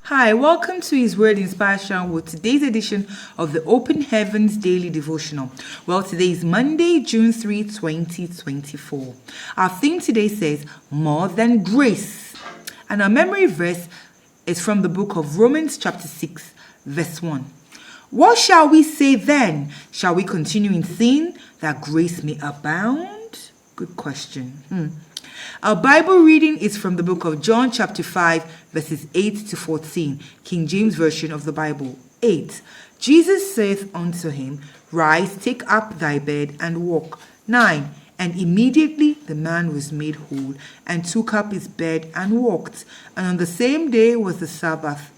Hi, welcome to His Word Inspiration with today's edition of the Open Heavens Daily Devotional. Well, today is Monday, June 3, 2024. Our theme today says, More Than Grace. And our memory verse is from the book of Romans chapter 6, verse 1. What shall we say then? Shall we continue in sin that grace may abound? Good question. Our Bible reading is from the book of John chapter 5 verses 8 to 14, King James Version of the Bible. 8. Jesus saith unto him, Rise, take up thy bed and walk. 9. And immediately the man was made whole and took up his bed and walked. And on the same day was the Sabbath.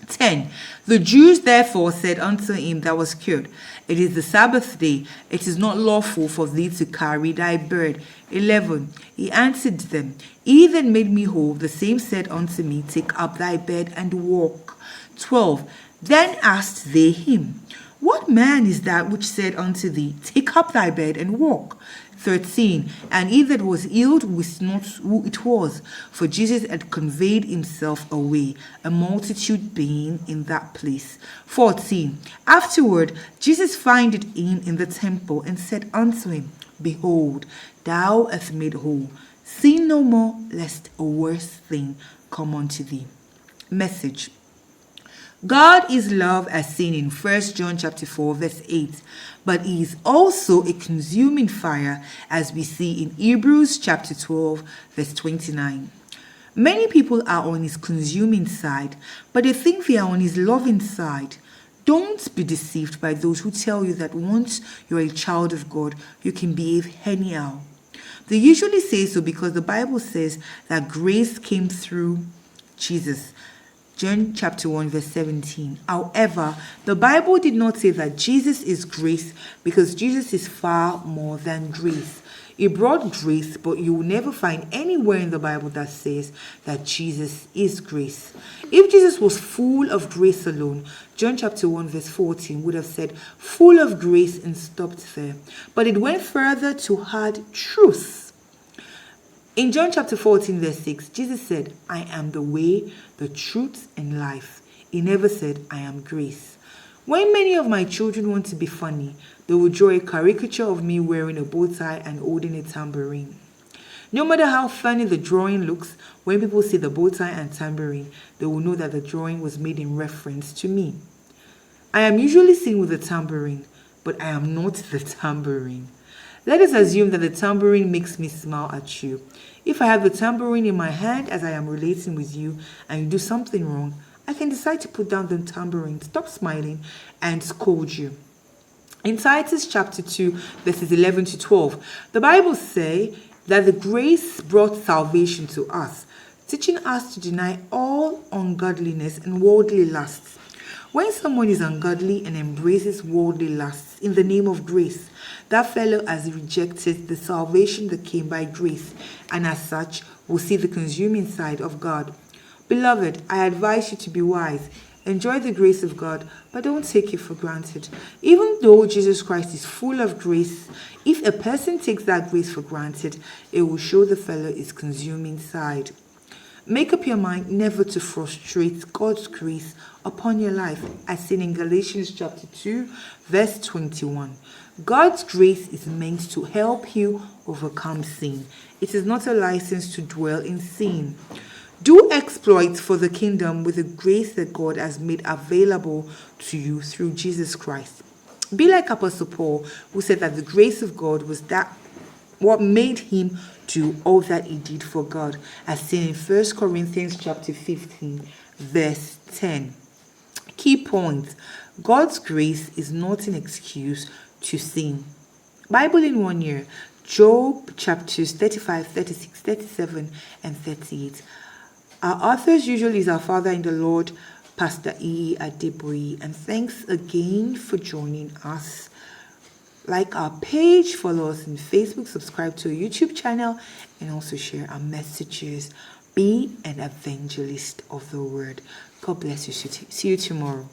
10. The Jews therefore said unto him that was cured, It is the Sabbath day, it is not lawful for thee to carry thy bed. 11. He answered them, He that made me whole, the same said unto me, Take up thy bed and walk. 12. Then asked they him, What man is that which said unto thee, Take up thy bed and walk? 13. And he that was healed wist not who it was, for Jesus had conveyed himself away, a multitude being in that place. 14. Afterward, Jesus findeth him in the temple, and said unto him, Behold, thou art made whole. Sin no more, lest a worse thing come unto thee. Message. God is love as seen in 1 John chapter 4 verse 8, but he is also a consuming fire as we see in Hebrews chapter 12 verse 29. Many people are on his consuming side, but they think they are on his loving side. Don't be deceived by those who tell you that once you're a child of God, you can behave anyhow. They usually say so because the Bible says that grace came through Jesus. John chapter 1 verse 17. However, the Bible did not say that Jesus is grace because Jesus is far more than grace. He brought grace, but you will never find anywhere in the Bible that says that Jesus is grace. If Jesus was full of grace alone, John chapter 1 verse 14 would have said full of grace and stopped there. But it went further to add truth. In John chapter 14 verse 6, Jesus said, I am the way, the truth, and life. He never said, I am grace. When many of my children want to be funny, they will draw a caricature of me wearing a bow tie and holding a tambourine. No matter how funny the drawing looks, when people see the bow tie and tambourine, they will know that the drawing was made in reference to me. I am usually seen with a tambourine, but I am not the tambourine. Let us assume that the tambourine makes me smile at you. If I have the tambourine in my hand as I am relating with you and you do something wrong, I can decide to put down the tambourine, stop smiling, and scold you. In Titus chapter 2, verses 11 to 12, the Bible says that the grace brought salvation to us, teaching us to deny all ungodliness and worldly lusts. When someone is ungodly and embraces worldly lusts in the name of grace, that fellow has rejected the salvation that came by grace, and as such will see the consuming side of God. Beloved, I advise you to be wise. Enjoy the grace of God, but don't take it for granted. Even though Jesus Christ is full of grace, if a person takes that grace for granted, it will show the fellow his consuming side. Make up your mind never to frustrate God's grace upon your life, as seen in Galatians chapter 2, verse 21. God's grace is meant to help you overcome sin. It is not a license to dwell in sin. Do exploits for the kingdom with the grace that God has made available to you through Jesus Christ. Be like Apostle Paul, who said that the grace of God was that what made him do all that he did for God, as seen in 1 Corinthians chapter 15, verse 10. Key point: God's grace is not an excuse to sin. Bible in 1 year, Job chapters 35, 36, 37, and 38. Our authors usually is our father in the Lord, Pastor Adeboye, and thanks again for joining us. Like our page, follow us on Facebook, subscribe to our YouTube channel, and also share our messages. Be an evangelist of the word. God bless you. See you tomorrow.